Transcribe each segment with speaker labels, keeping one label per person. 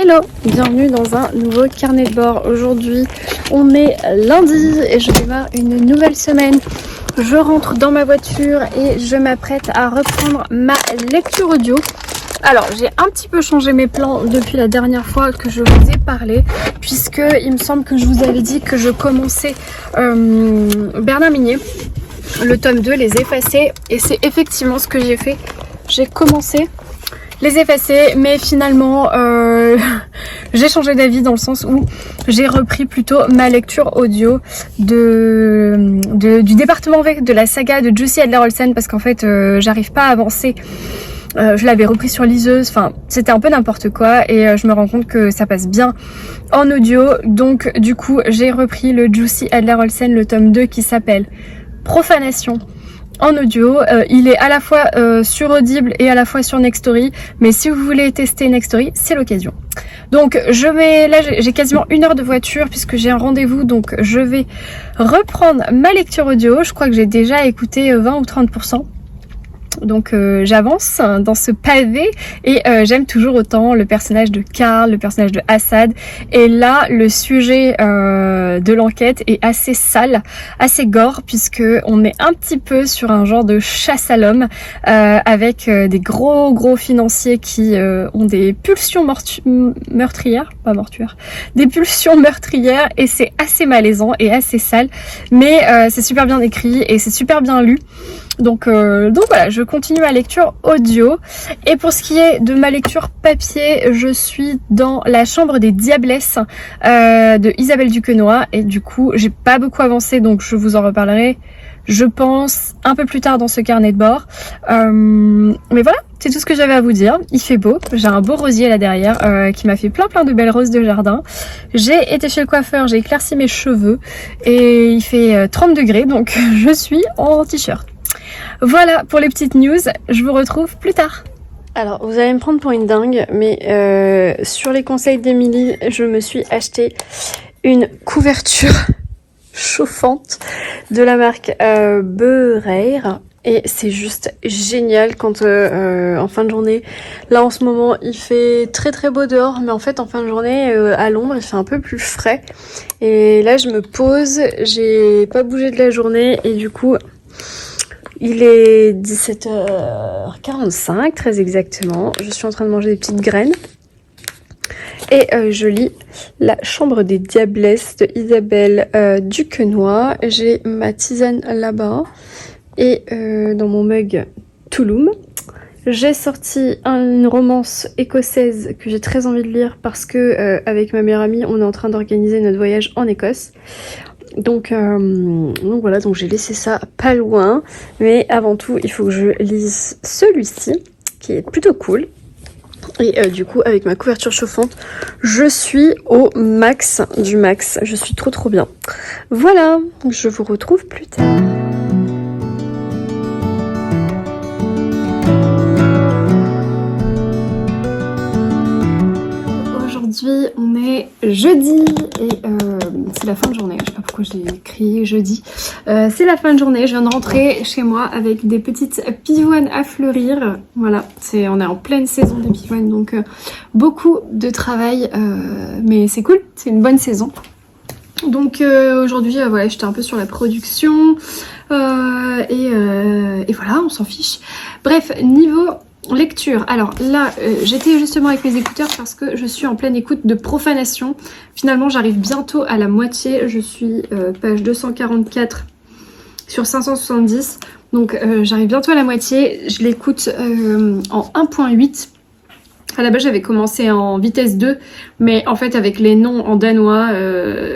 Speaker 1: Hello, bienvenue dans un nouveau carnet de bord. Aujourd'hui on est lundi et je démarre une nouvelle semaine. Je rentre dans ma voiture et je m'apprête à reprendre ma lecture audio. Alors j'ai un petit peu changé mes plans depuis la dernière fois que je vous ai parlé, puisque il me semble que je vous avais dit que je commençais Bernard Minier, le tome 2, Les Effacés, et c'est effectivement ce que j'ai fait. J'ai commencé Les Effacés, mais finalement j'ai changé d'avis dans le sens où j'ai repris plutôt ma lecture audio du département V de la saga de Jussi Adler-Olsen, parce qu'en fait j'arrive pas à avancer. Je l'avais repris sur liseuse, enfin c'était un peu n'importe quoi, et je me rends compte que ça passe bien en audio. Donc du coup j'ai repris le Jussi Adler-Olsen, le tome 2 qui s'appelle Profanation, en audio. Il est à la fois sur Audible et à la fois sur Nextory, mais si vous voulez tester Nextory, c'est l'occasion. Donc là j'ai quasiment 1 heure de voiture puisque j'ai un rendez-vous, donc je vais reprendre ma lecture audio. Je crois que j'ai déjà écouté 20 ou 30%. Donc j'avance dans ce pavé et j'aime toujours autant le personnage de Karl, le personnage de Assad, et là le sujet de l'enquête est assez sale, assez gore, puisque on est un petit peu sur un genre de chasse à l'homme avec des gros financiers qui ont des pulsions meurtrières, pas mortuaires, des pulsions meurtrières, et c'est assez malaisant et assez sale, mais c'est super bien écrit et c'est super bien lu. Donc voilà, je continue ma lecture audio. Et pour ce qui est de ma lecture papier, je suis dans La Chambre des Diablesses de Isabelle Duquesnoy, et du coup j'ai pas beaucoup avancé, donc je vous en reparlerai, je pense, un peu plus tard dans ce carnet de bord. Mais voilà, c'est tout ce que j'avais à vous dire. Il fait beau, j'ai un beau rosier là derrière qui m'a fait plein de belles roses de jardin. J'ai été chez le coiffeur, j'ai éclairci mes cheveux et il fait 30 degrés, donc je suis en t-shirt. Voilà pour les petites news, je vous retrouve plus tard. Alors vous allez me prendre pour une dingue, mais sur les conseils d'Emilie, je me suis acheté une couverture chauffante de la marque Beureire. Et c'est juste génial quand en fin de journée, là en ce moment il fait très beau dehors, mais en fait en fin de journée à l'ombre il fait un peu plus frais. Et là je me pose, j'ai pas bougé de la journée et du coup il est 17h45 très exactement. Je suis en train de manger des petites graines. Et je lis La Chambre des Diablesses de Isabelle Duquesnoy. J'ai ma tisane là-bas. Et dans mon mug Touloum. J'ai sorti une romance écossaise que j'ai très envie de lire parce que avec ma meilleure amie, on est en train d'organiser notre voyage en Écosse. Donc voilà, donc j'ai laissé ça pas loin, mais avant tout il faut que je lise celui-ci qui est plutôt cool, et du coup avec ma couverture chauffante je suis au max du max, je suis trop bien. Voilà, je vous retrouve plus tard. Aujourd'hui on est jeudi et c'est la fin de journée, je sais pas pourquoi je l'ai écrit jeudi. C'est la fin de journée, je viens de rentrer chez moi avec des petites pivoines à fleurir. Voilà, on est en pleine saison des pivoines, donc beaucoup de travail, mais c'est cool, c'est une bonne saison. Donc aujourd'hui voilà, j'étais un peu sur la production et voilà, on s'en fiche. Bref, niveau lecture, alors là j'étais justement avec mes écouteurs parce que je suis en pleine écoute de Profanation. Finalement j'arrive bientôt à la moitié, je suis page 244 sur 570, donc j'arrive bientôt à la moitié. Je l'écoute en 1.8. À la base j'avais commencé en vitesse 2, mais en fait avec les noms en danois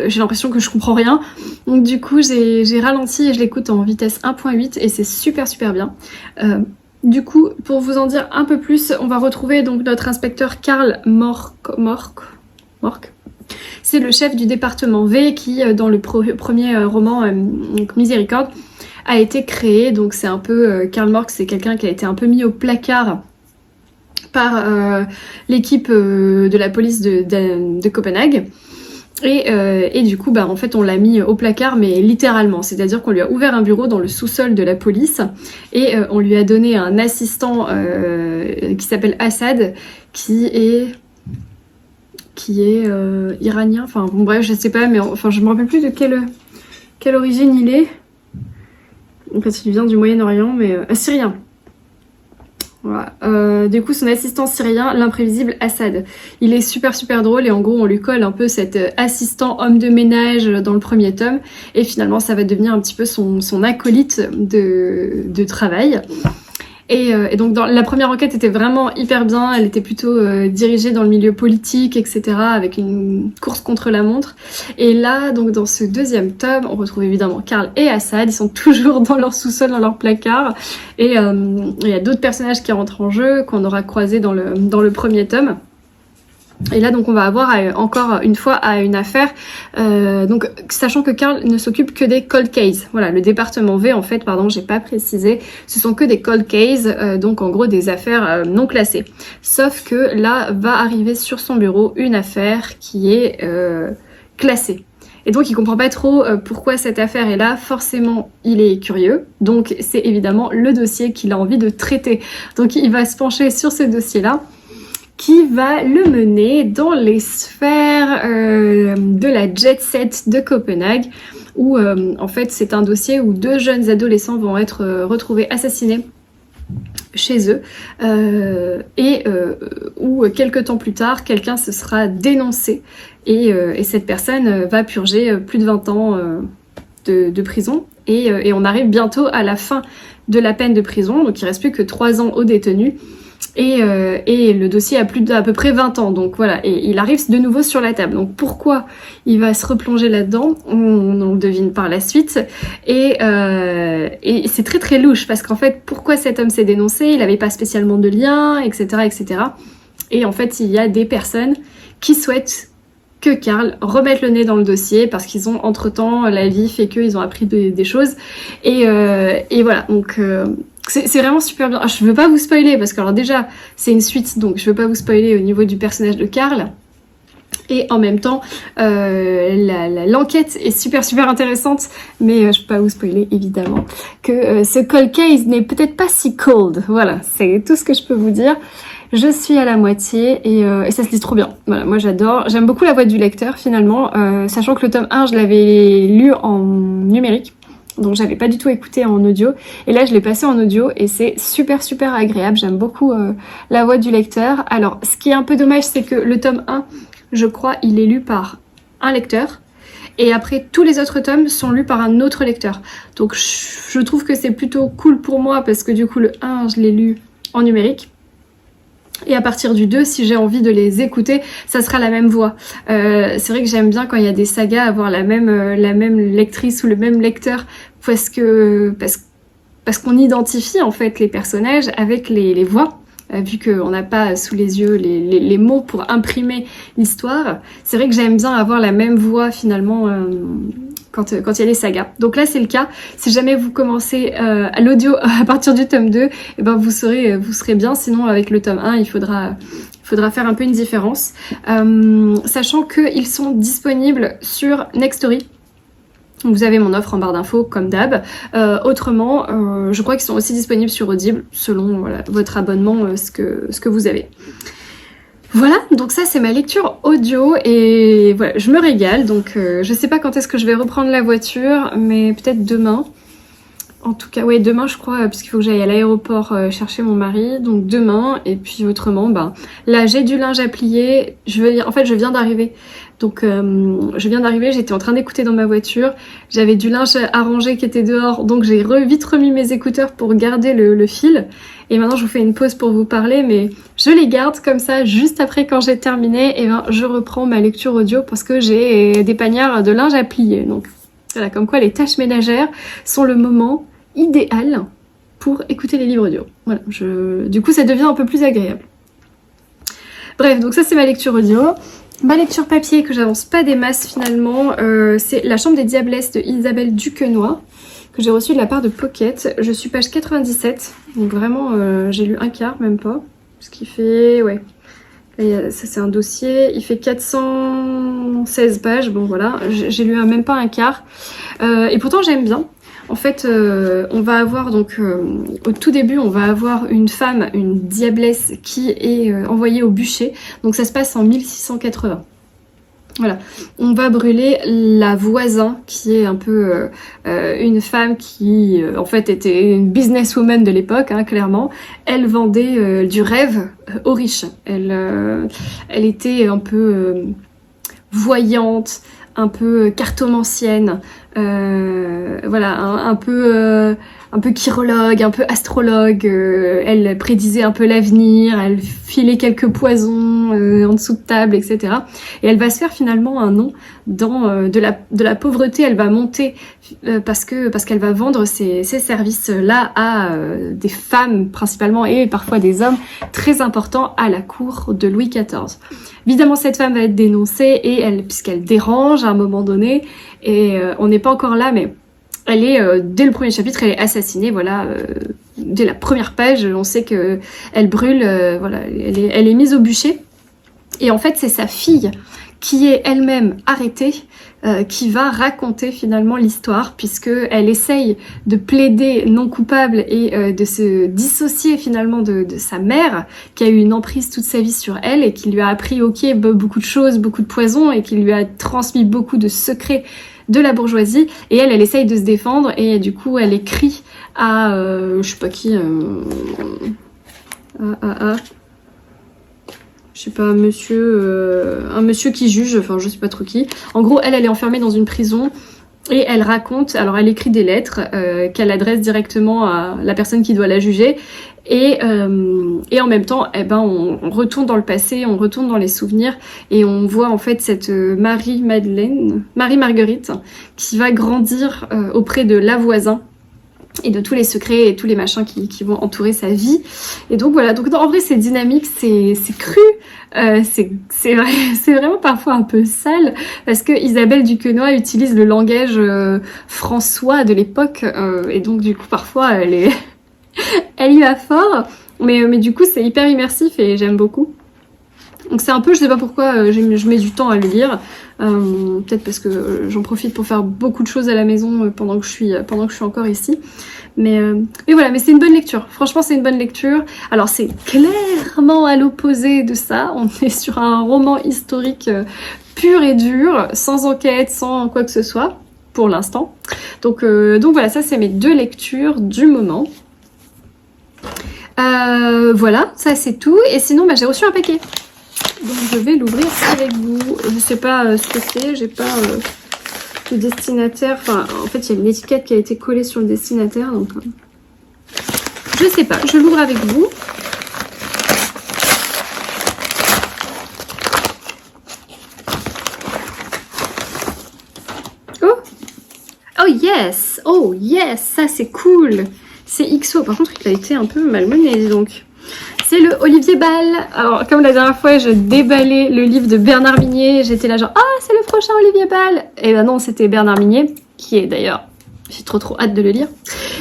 Speaker 1: j'ai l'impression que je comprends rien, donc du coup j'ai ralenti et je l'écoute en vitesse 1.8 et c'est super bien. Du coup, pour vous en dire un peu plus, on va retrouver donc notre inspecteur Karl Mork. C'est le chef du département V qui, dans le premier roman Miséricorde, a été créé. Donc c'est un peu Karl Mork, c'est quelqu'un qui a été un peu mis au placard par l'équipe de la police de Copenhague. Et du coup, en fait, on l'a mis au placard, mais littéralement. C'est-à-dire qu'on lui a ouvert un bureau dans le sous-sol de la police et on lui a donné un assistant qui s'appelle Assad, qui est qui est iranien, enfin bon bref je sais pas, mais enfin je me rappelle plus de quelle origine il est. En fait il vient du Moyen-Orient, mais syrien. Voilà. Du coup son assistant syrien, l'imprévisible Assad, il est super drôle et en gros on lui colle un peu cet assistant homme de ménage dans le premier tome et finalement ça va devenir un petit peu son acolyte de travail. Et donc la première enquête était vraiment hyper bien, elle était plutôt dirigée dans le milieu politique, etc. avec une course contre la montre. Et là, donc dans ce deuxième tome, on retrouve évidemment Karl et Assad, ils sont toujours dans leur sous-sol, dans leur placard. Et il y a d'autres personnages qui rentrent en jeu, qu'on aura croisés dans le premier tome. Et là donc on va avoir encore une fois une affaire, donc sachant que Karl ne s'occupe que des cold cases, voilà le département V en fait, pardon j'ai pas précisé, ce sont que des cold cases, donc en gros des affaires non classées, sauf que là va arriver sur son bureau une affaire qui est classée. Et donc il comprend pas trop pourquoi cette affaire est là, forcément il est curieux, donc c'est évidemment le dossier qu'il a envie de traiter, donc il va se pencher sur ce dossier là, qui va le mener dans les sphères de la jet set de Copenhague, où en fait c'est un dossier où 2 jeunes adolescents vont être retrouvés assassinés chez eux, où quelques temps plus tard, quelqu'un se sera dénoncé, et cette personne va purger plus de 20 ans de prison, et on arrive bientôt à la fin de la peine de prison, donc il reste plus que 3 ans au détenu, et le dossier a à peu près 20 ans, donc voilà, et il arrive de nouveau sur la table. Donc pourquoi il va se replonger là-dedans, on le devine par la suite, et c'est très louche, parce qu'en fait, pourquoi cet homme s'est dénoncé, il n'avait pas spécialement de lien, etc., etc. Et en fait, il y a des personnes qui souhaitent que Karl remette le nez dans le dossier, parce qu'ils ont, entre-temps, la vie fait qu'ils ont appris des choses, et voilà, donc... c'est vraiment super bien. Je veux pas vous spoiler parce que alors déjà c'est une suite, donc je veux pas vous spoiler au niveau du personnage de Karl. Et en même temps, l'enquête est super intéressante, mais je peux pas vous spoiler évidemment que ce cold case n'est peut-être pas si cold. Voilà, c'est tout ce que je peux vous dire. Je suis à la moitié et ça se lit trop bien. Voilà, moi j'adore. J'aime beaucoup la voix du lecteur finalement, sachant que le tome 1 je l'avais lu en numérique. Donc j'avais pas du tout écouté en audio, et là je l'ai passé en audio et c'est super agréable, j'aime beaucoup la voix du lecteur. Alors ce qui est un peu dommage, c'est que le tome 1, je crois, il est lu par un lecteur, et après tous les autres tomes sont lus par un autre lecteur. Donc je trouve que c'est plutôt cool pour moi, parce que du coup le 1 je l'ai lu en numérique, et à partir du 2, si j'ai envie de les écouter, ça sera la même voix. C'est vrai que j'aime bien quand il y a des sagas avoir la même lectrice ou le même lecteur, parce qu'on identifie en fait les personnages avec les voix, vu qu'on n'a pas sous les yeux les mots pour imprimer l'histoire. C'est vrai que j'aime bien avoir la même voix finalement quand il y a les sagas. Donc là c'est le cas. Si jamais vous commencez à l'audio à partir du tome 2, eh ben vous serez bien. Sinon avec le tome 1 il faudra faire un peu une différence. Sachant qu'ils sont disponibles sur Nextory. Vous avez mon offre en barre d'infos comme d'hab. Autrement, je crois qu'ils sont aussi disponibles sur Audible selon votre abonnement, ce que vous avez. Voilà, donc ça c'est ma lecture audio et voilà, je me régale. Donc je sais pas quand est-ce que je vais reprendre la voiture, mais peut-être demain. En tout cas, ouais, demain je crois, puisqu'il faut que j'aille à l'aéroport chercher mon mari, donc demain, et puis autrement, là j'ai du linge à plier, je viens d'arriver, donc j'étais en train d'écouter dans ma voiture, j'avais du linge à ranger qui était dehors, donc j'ai vite remis mes écouteurs pour garder le fil, et maintenant je vous fais une pause pour vous parler, mais je les garde comme ça, juste après quand j'ai terminé, et je reprends ma lecture audio, parce que j'ai des panières de linge à plier, donc voilà, comme quoi les tâches ménagères sont le moment idéal pour écouter les livres audio. Voilà, du coup ça devient un peu plus agréable. Bref, donc ça c'est ma lecture audio. Ma lecture papier que j'avance pas des masses finalement, c'est La Chambre des Diablesses de Isabelle Duquesnoy, que j'ai reçue de la part de Pocket. Je suis page 97, donc vraiment j'ai lu un quart, même pas. Ce qui fait, ouais, ça c'est un dossier, il fait 416 pages, bon voilà, j'ai lu même pas un quart. Et pourtant j'aime bien. En fait, on va avoir donc au tout début, on va avoir une femme, une diablesse qui est envoyée au bûcher. Donc ça se passe en 1680. Voilà, on va brûler la voisin qui est un peu une femme qui en fait était une businesswoman de l'époque, hein, clairement. Elle vendait du rêve aux riches. Elle était un peu voyante, un peu cartomancienne, voilà, un peu chirologue, un peu astrologue. Elle prédisait un peu l'avenir, elle filait quelques poisons en dessous de table, etc. Et elle va se faire finalement un nom dans de la pauvreté. Elle va monter parce qu'elle va vendre ses services là à des femmes principalement et parfois des hommes très importants à la cour de Louis XIV. Évidemment, cette femme va être dénoncée et puisqu'elle dérange à un moment donné, et on n'est pas encore là, mais elle est, dès le premier chapitre, elle est assassinée, voilà, dès la première page, on sait que elle brûle, voilà, elle est mise au bûcher, et en fait, c'est sa fille qui est elle-même arrêtée, qui va raconter finalement l'histoire, puisque elle essaye de plaider non coupable et de se dissocier finalement de sa mère, qui a eu une emprise toute sa vie sur elle et qui lui a appris beaucoup de choses, beaucoup de poisons, et qui lui a transmis beaucoup de secrets de la bourgeoisie, et elle essaye de se défendre, et du coup elle écrit à je sais pas qui, je sais pas, un monsieur qui juge, enfin je sais pas trop qui. En gros, elle est enfermée dans une prison et elle raconte, alors elle écrit des lettres qu'elle adresse directement à la personne qui doit la juger. Et en même temps, eh ben, on retourne dans le passé, on retourne dans les souvenirs, et on voit en fait cette Marie-Marguerite, qui va grandir auprès de la voisin, et de tous les secrets et tous les machins qui vont entourer sa vie. Et donc voilà, donc en vrai c'est dynamique, c'est cru, c'est vraiment parfois un peu sale, parce que Isabelle Duquesnoy utilise le langage françois de l'époque, et donc du coup parfois elle y va fort, mais du coup c'est hyper immersif et j'aime beaucoup. Donc c'est un peu, je sais pas pourquoi je mets du temps à le lire, peut-être parce que j'en profite pour faire beaucoup de choses à la maison pendant que je suis encore ici. Mais voilà, mais c'est une bonne lecture, franchement c'est une bonne lecture. Alors c'est clairement à l'opposé de ça, on est sur un roman historique pur et dur, sans enquête, sans quoi que ce soit, pour l'instant. Donc voilà, ça c'est mes deux lectures du moment. Voilà, ça c'est tout, et sinon bah, j'ai reçu un paquet. Donc je vais l'ouvrir avec vous. Je sais pas ce que c'est, j'ai pas le destinataire. Enfin, en fait, il y a une étiquette qui a été collée sur le destinataire, donc je sais pas. Je l'ouvre avec vous. Oh yes, ça c'est cool. C'est XO. Par contre, il a été un peu malmené, donc. C'est le Olivier Bal. Alors, comme la dernière fois, je déballais le livre de Bernard Minier. J'étais là genre, ah, c'est le prochain Olivier Bal. Et ben non, c'était Bernard Minier, qui est d'ailleurs, j'ai trop hâte de le lire.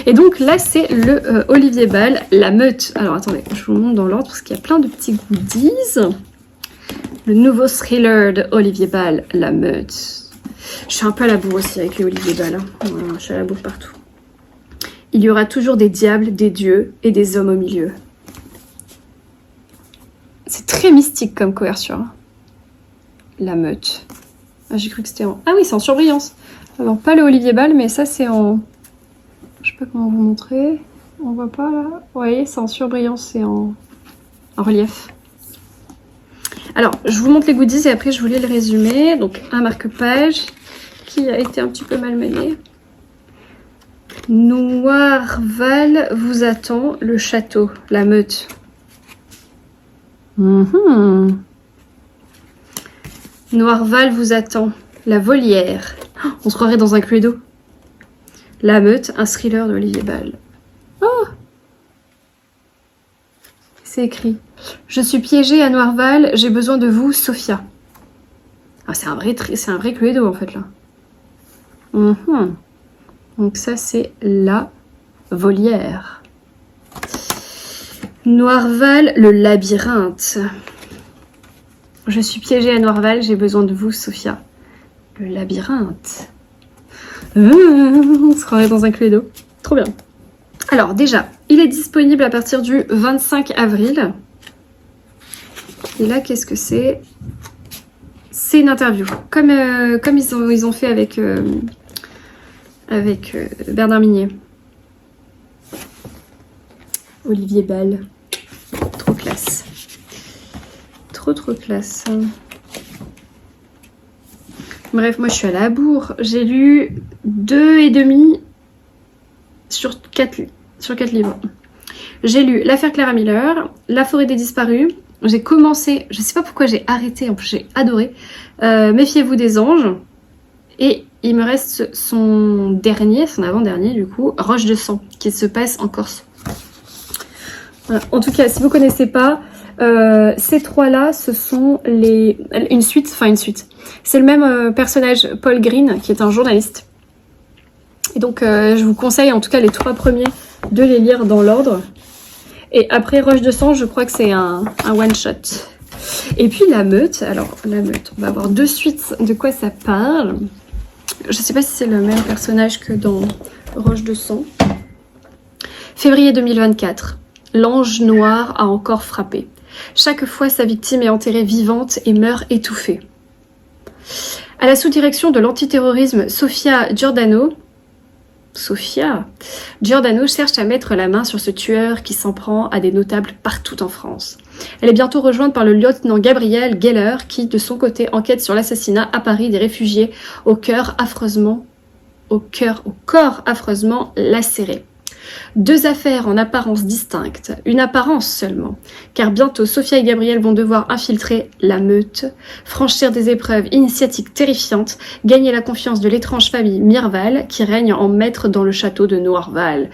Speaker 1: Et donc là, c'est le Olivier Bal, La Meute. Alors, attendez, je vous montre dans l'ordre, parce qu'il y a plein de petits goodies. Le nouveau thriller de Olivier Bal, La Meute. Je suis un peu à la bourre aussi avec les Olivier Bal. Hein. Voilà, je suis à la bourre partout. Il y aura toujours des diables, des dieux et des hommes au milieu. C'est très mystique comme couverture. La Meute. Ah, j'ai cru que c'était en... Ah oui, c'est en surbrillance. Alors, pas le Olivier Bal, mais ça, c'est en... Je sais pas comment vous montrer. On voit pas, là. Vous voyez, c'est en surbrillance, c'est en relief. Alors, je vous montre les goodies et après, je vous lis le résumé. Donc, un marque-page qui a été un petit peu malmené. Noirval vous attend, le château, La Meute. Noirval vous attend, la volière. Oh, on se croirait dans un Cluedo. La Meute, un thriller de Olivier Bal. Oh, c'est écrit. Je suis piégée à Noirval, j'ai besoin de vous, Sophia. Ah, c'est un vrai Cluedo en fait là. Donc ça c'est la volière. Noirval, le labyrinthe. Je suis piégée à Noirval, j'ai besoin de vous, Sophia. Le labyrinthe. On se croirait dans un Cluedo. Trop bien. Alors déjà, il est disponible à partir du 25 avril. Et là, qu'est-ce que c'est? C'est une interview. Comme ils ont fait avec Bernard Minier. Olivier Ball. Trop classe. Trop classe. Bref, moi je suis allée à Bourg. J'ai lu 2,5 sur 4 livres. J'ai lu L'affaire Clara Miller, La forêt des disparus. J'ai commencé, je sais pas pourquoi j'ai arrêté, en plus j'ai adoré. Méfiez-vous des anges. Et il me reste son avant-dernier du coup, Roche de sang, qui se passe en Corse. Voilà. En tout cas, si vous connaissez pas, ces trois-là, ce sont une suite. C'est le même personnage, Paul Green, qui est un journaliste. Et donc, je vous conseille en tout cas les 3 premiers de les lire dans l'ordre. Et après Roche de sang, je crois que c'est un one-shot. Et puis La Meute. Alors, La Meute, on va voir de suite de quoi ça parle. Je sais pas si c'est le même personnage que dans Roche de sang. Février 2024. L'ange noir a encore frappé. Chaque fois, sa victime est enterrée vivante et meurt étouffée. À la sous-direction de l'antiterrorisme, Sofia Giordano cherche à mettre la main sur ce tueur qui s'en prend à des notables partout en France. Elle est bientôt rejointe par le lieutenant Gabriel Geller qui, de son côté, enquête sur l'assassinat à Paris des réfugiés au corps affreusement lacéré. 2 affaires en apparence distinctes, une apparence seulement, car bientôt Sofia et Gabriel vont devoir infiltrer la meute, franchir des épreuves initiatiques terrifiantes, gagner la confiance de l'étrange famille Mirval qui règne en maître dans le château de Noirval.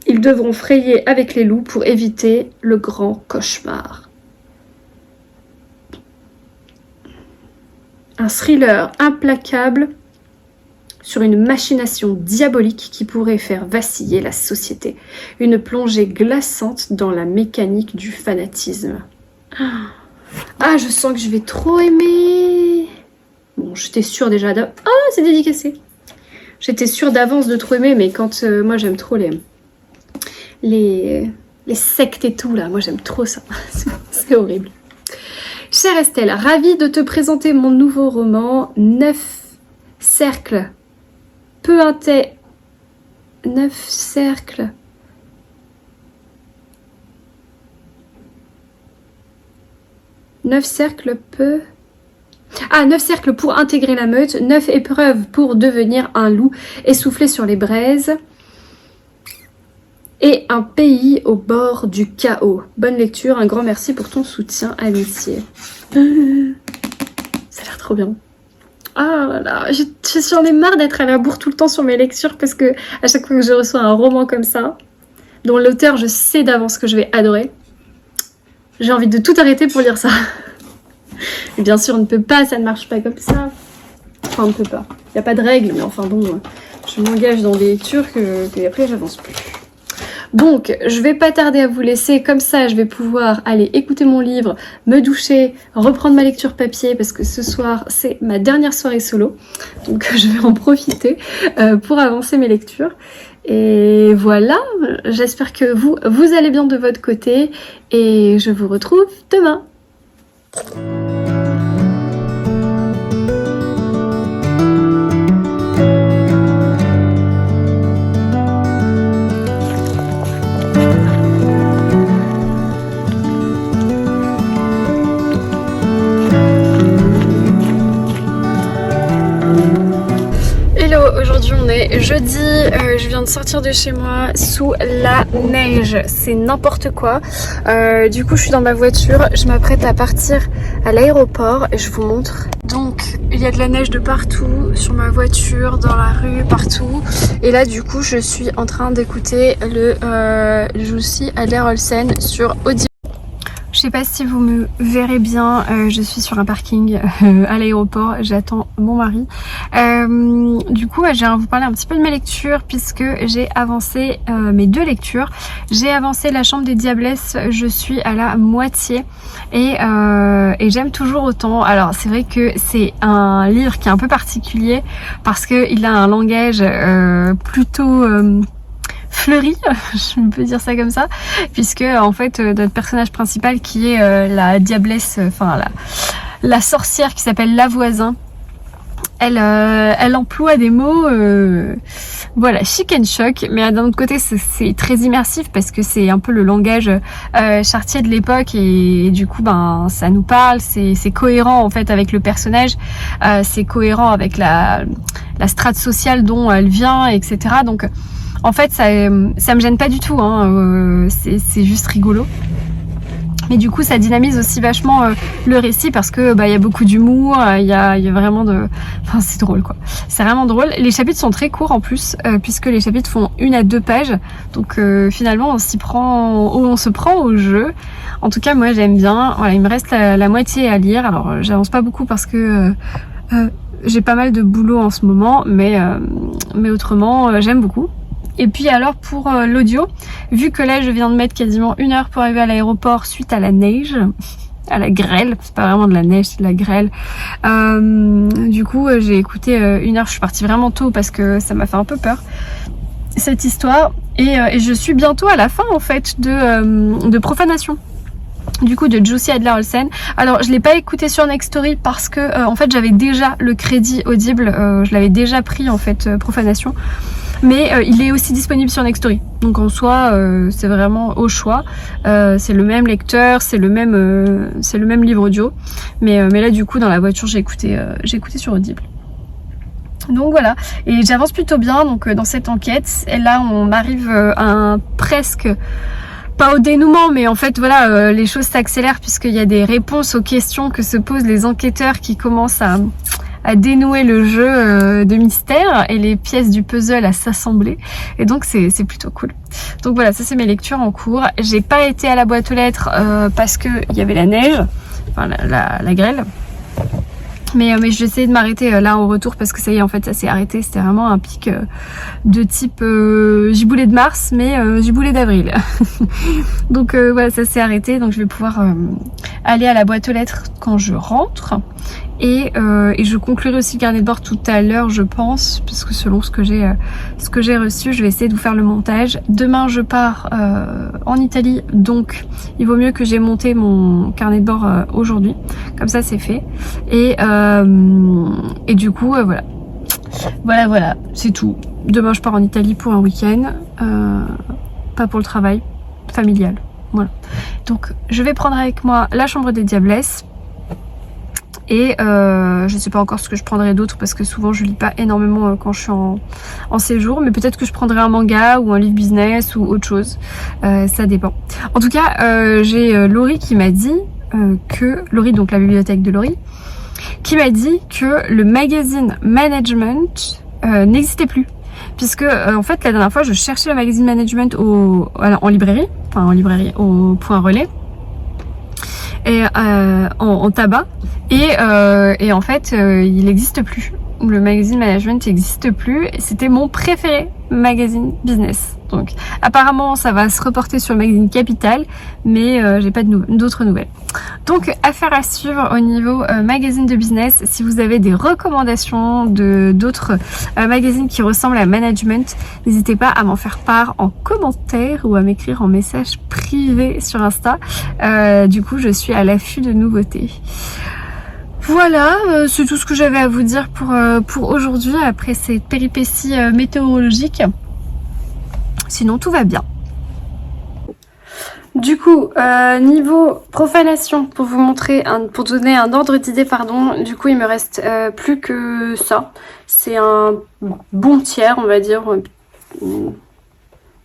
Speaker 1: Ils devront frayer avec les loups pour éviter le grand cauchemar. Un thriller implacable sur une machination diabolique qui pourrait faire vaciller la société. Une plongée glaçante dans la mécanique du fanatisme. Ah, je sens que je vais trop aimer. Bon, j'étais sûre déjà d'avance. Ah, c'est dédicacé. J'étais sûre d'avance de trop aimer, mais quand moi j'aime trop les sectes et tout là, moi j'aime trop ça. C'est horrible. Chère Estelle, ravie de te présenter mon nouveau roman 9 cercles. 9 cercles. Ah, 9 cercles pour intégrer la meute, 9 épreuves pour devenir un loup essoufflé sur les braises. Et un pays au bord du chaos. Bonne lecture, un grand merci pour ton soutien, amitié. Ça a l'air trop bien. Ah là là, j'en ai marre d'être à la bourre tout le temps sur mes lectures parce que à chaque fois que je reçois un roman comme ça, dont l'auteur je sais d'avance que je vais adorer, j'ai envie de tout arrêter pour lire ça. Et bien sûr on ne peut pas, ça ne marche pas comme ça. Enfin on ne peut pas, il n'y a pas de règle, mais enfin bon, je m'engage dans des lectures que après j'avance plus. Donc, je vais pas tarder à vous laisser, comme ça je vais pouvoir aller écouter mon livre, me doucher, reprendre ma lecture papier parce que ce soir c'est ma dernière soirée solo. Donc je vais en profiter pour avancer mes lectures. Et voilà, j'espère que vous allez bien de votre côté et je vous retrouve demain. Aujourd'hui on est jeudi, je viens de sortir de chez moi sous la neige, c'est n'importe quoi. Du coup je suis dans ma voiture, je m'apprête à partir à l'aéroport et je vous montre. Donc il y a de la neige de partout, sur ma voiture, dans la rue, partout. Et là du coup je suis en train d'écouter le Jussi Adler-Olsen sur Audio. Je sais pas si vous me verrez bien, je suis sur un parking à l'aéroport, j'attends mon mari. Du coup, je viens vous parler un petit peu de mes lectures puisque j'ai avancé mes 2 lectures. J'ai avancé La Chambre des Diablesses, je suis à la moitié et j'aime toujours autant. Alors c'est vrai que c'est un livre qui est un peu particulier parce qu'il a un langage plutôt... fleuri, je peux dire ça comme ça, puisque en fait notre personnage principal qui est la diablesse, enfin la sorcière qui s'appelle Lavoisin, elle emploie des mots voilà, chic and choc, mais d'un autre côté c'est très immersif parce que c'est un peu le langage chartier de l'époque et du coup ben ça nous parle, c'est cohérent en fait avec le personnage, c'est cohérent avec la strate sociale dont elle vient, etc. Donc en fait ça me gêne pas du tout, hein, c'est juste rigolo. Mais du coup ça dynamise aussi vachement le récit parce que bah, y a beaucoup d'humour, il y a vraiment de... Enfin c'est drôle quoi. C'est vraiment drôle. Les chapitres sont très courts en plus puisque les chapitres font 1 à 2 pages. Donc finalement on se prend au jeu. En tout cas moi j'aime bien. Voilà, il me reste la moitié à lire. Alors j'avance pas beaucoup parce que j'ai pas mal de boulot en ce moment. Mais autrement j'aime beaucoup. Et puis alors pour l'audio, vu que là je viens de mettre quasiment 1 heure pour arriver à l'aéroport suite à la neige, à la grêle, c'est pas vraiment de la neige, c'est de la grêle. Du coup j'ai écouté 1 heure, je suis partie vraiment tôt parce que ça m'a fait un peu peur cette histoire. Et je suis bientôt à la fin en fait de Profanation. Du coup de Jussi Adler-Olsen. Alors je l'ai pas écouté sur Nextory parce que en fait j'avais déjà le crédit audible, je l'avais déjà pris en fait Profanation. Mais il est aussi disponible sur Nextory. Donc en soi, c'est vraiment au choix. C'est le même lecteur, c'est le même livre audio. Mais là du coup dans la voiture j'ai écouté sur Audible. Donc voilà, et j'avance plutôt bien donc dans cette enquête. Et là on arrive à un presque... Pas au dénouement, mais en fait voilà, les choses s'accélèrent puisqu'il y a des réponses aux questions que se posent les enquêteurs qui commencent à dénouer le jeu de mystère et les pièces du puzzle à s'assembler. Et donc c'est plutôt cool. Donc voilà, ça c'est mes lectures en cours. J'ai pas été à la boîte aux lettres parce que il y avait la neige, enfin la grêle. Mais je vais essayer de m'arrêter là au retour parce que ça y est, en fait ça s'est arrêté. C'était vraiment un pic de type giboulet de mars, mais giboulet d'avril. Donc voilà, ça s'est arrêté. Donc je vais pouvoir aller à la boîte aux lettres quand je rentre. Et je conclurai aussi le carnet de bord tout à l'heure je pense, parce que selon ce que j'ai reçu, je vais essayer de vous faire le montage. Demain je pars en Italie, donc il vaut mieux que j'ai monté mon carnet de bord aujourd'hui, comme ça c'est fait. Et du coup voilà, c'est tout. Demain je pars en Italie pour un week-end, pas pour le travail, familial, voilà. Donc je vais prendre avec moi La Chambre des Diablesses. Et je sais pas encore ce que je prendrai d'autre parce que souvent je lis pas énormément quand je suis en séjour, mais peut-être que je prendrai un manga ou un livre business ou autre chose, ça dépend. En tout cas j'ai Laurie qui m'a dit Laurie, donc la bibliothèque de Laurie, qui m'a dit que le magazine Management n'existait plus. Puisque en fait la dernière fois je cherchais le magazine Management en librairie, au Point Relais, et en tabac, et en fait il n'existe plus. Le magazine Management n'existe plus. C'était mon préféré magazine business. Donc apparemment ça va se reporter sur le magazine Capital, mais j'ai pas d'autres nouvelles. Donc affaire à suivre au niveau magazine de business. Si vous avez des recommandations d'autres magazines qui ressemblent à Management, n'hésitez pas à m'en faire part en commentaire ou à m'écrire en message privé sur Insta. Du coup je suis à l'affût de nouveautés. Voilà, c'est tout ce que j'avais à vous dire pour aujourd'hui après cette péripétie météorologique. Sinon tout va bien. Du coup, niveau profanation, pour vous montrer, pour donner un ordre d'idée, pardon, du coup il me reste plus que ça. C'est un bon tiers, on va dire,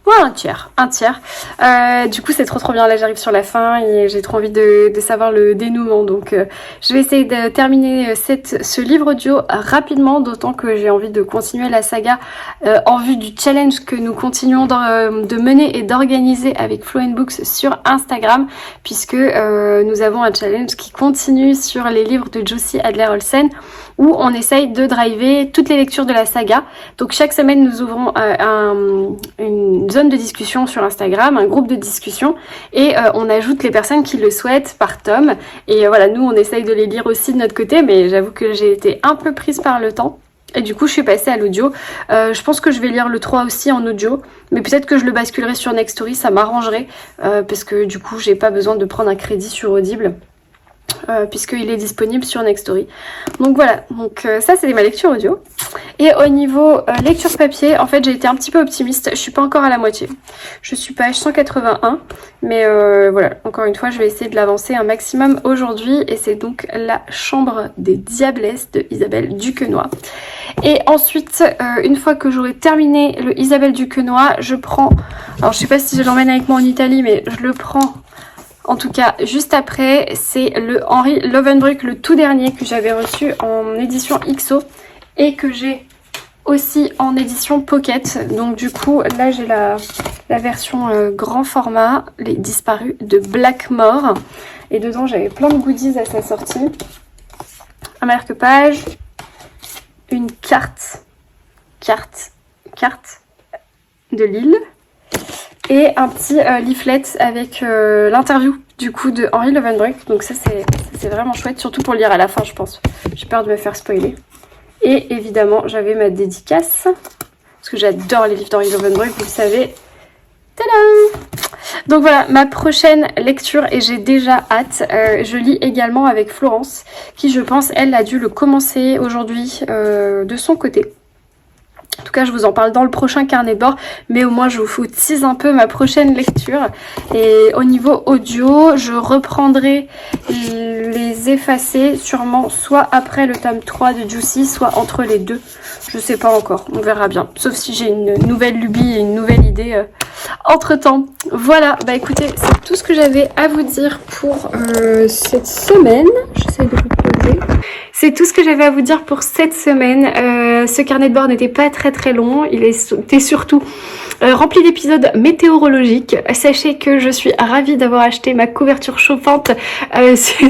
Speaker 1: Ouais, un tiers. Du coup, c'est trop bien. Là, j'arrive sur la fin et j'ai trop envie de savoir le dénouement. Donc, je vais essayer de terminer ce livre audio rapidement, d'autant que j'ai envie de continuer la saga en vue du challenge que nous continuons de mener et d'organiser avec Flow & Books sur Instagram, puisque nous avons un challenge qui continue sur les livres de Josie Adler-Olsen, où on essaye de driver toutes les lectures de la saga. Donc chaque semaine nous ouvrons une zone de discussion sur Instagram, un groupe de discussion, et on ajoute les personnes qui le souhaitent par tome. Et voilà, nous on essaye de les lire aussi de notre côté, mais j'avoue que j'ai été un peu prise par le temps. Et du coup je suis passée à l'audio. Je pense que je vais lire le 3 aussi en audio, mais peut-être que je le basculerai sur Nextory, ça m'arrangerait, parce que du coup j'ai pas besoin de prendre un crédit sur Audible. Puisqu'il est disponible sur Nextory. Donc voilà, donc ça c'était ma lecture audio. Et au niveau lecture papier, en fait j'ai été un petit peu optimiste, je suis pas encore à la moitié. Je suis page 181, mais voilà, encore une fois je vais essayer de l'avancer un maximum aujourd'hui, et c'est donc La Chambre des Diablesses de Isabelle Duquesnoy. Et ensuite, une fois que j'aurai terminé le Isabelle Duquesnoy, je prends, alors je sais pas si je l'emmène avec moi en Italie, mais je le prends. En tout cas, juste après, c'est le Henri Lovenbruck, le tout dernier que j'avais reçu en édition XO et que j'ai aussi en édition Pocket. Donc du coup, là j'ai la version grand format, Les Disparus de Blackmore. Et dedans, j'avais plein de goodies à sa sortie. Un marque-page, une carte de Lille. Et un petit leaflet avec l'interview du coup de Henri Lovenbruck. Donc ça c'est vraiment chouette, surtout pour lire à la fin je pense. J'ai peur de me faire spoiler. Et évidemment j'avais ma dédicace, parce que j'adore les livres d'Henri Lovenbruck, vous le savez. Tadam! Donc voilà, ma prochaine lecture, et j'ai déjà hâte, je lis également avec Florence, qui je pense, elle a dû le commencer aujourd'hui de son côté. En tout cas, je vous en parle dans le prochain carnet de bord, mais au moins je vous tease un peu ma prochaine lecture. Et au niveau audio, je reprendrai les effacés sûrement soit après le tome 3 de Juicy, soit entre les deux. Je sais pas encore, on verra bien. Sauf si j'ai une nouvelle lubie et une nouvelle idée entre temps. Voilà, bah écoutez, c'est tout ce que j'avais à vous dire pour cette semaine. J'essaie de vous poser. C'est tout ce que j'avais à vous dire pour cette semaine. Ce carnet de bord n'était pas très long. Il était surtout rempli d'épisodes météorologiques. Sachez que je suis ravie d'avoir acheté ma couverture chauffante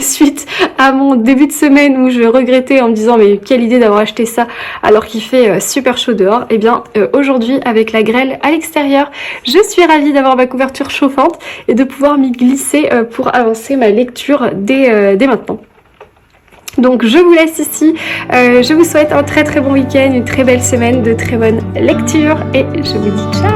Speaker 1: suite à mon début de semaine où je regrettais en me disant mais quelle idée d'avoir acheté ça alors qu'il fait super chaud dehors. Et bien aujourd'hui avec la grêle à l'extérieur, je suis ravie d'avoir ma couverture chauffante et de pouvoir m'y glisser pour avancer ma lecture dès maintenant. Donc je vous laisse ici, je vous souhaite un très bon week-end, une très belle semaine, de très bonnes lectures et je vous dis ciao.